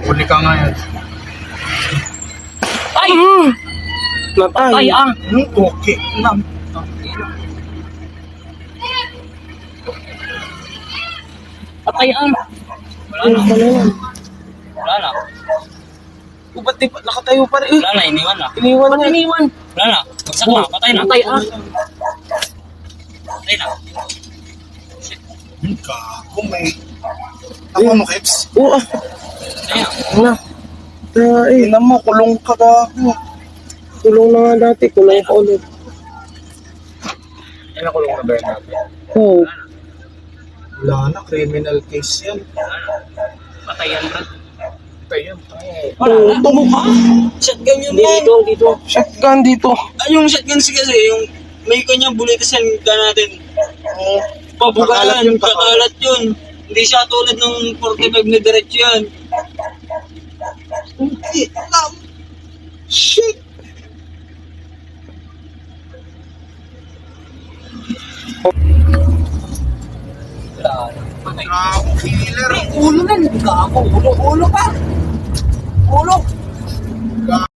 Huli ka nga yan. Ay! Natay. Ay, ang! Okay lang. Patay ang! Ano yan? Wala na. O, ba't di pa nakatayo pa rin? Wala na, iniwan na. Iniwan Ba't niya. iniwan? Wala na. Bagsak na, patay na. Patay ang! Patay na. Gago, may... Ako mo, Keps? Oo, Patay na. na. Ay, Ina mo, kulong ka gago. kulong na nga dati. Kulong ka ulit. Ay, nakulong na ba yan natin? Oo. Wala na, criminal case yan. Patay yan, bro. Patay yan, tayo. Wala na. Tumukha. Shotgun yun Hindi, yan. dito, dito. Shotgun dito. Ay, yung shotgun kasi, yung may kanya bulitasan ka natin. Oo. Pabugalan, Kakalat yun, kakalat yun. Hindi siya tulad ng 45 na diretso yan. Hindi, alam. Shit. Wala na. Patay. Gago, killer. Ulo na, gago. Ulo pa. Ulo.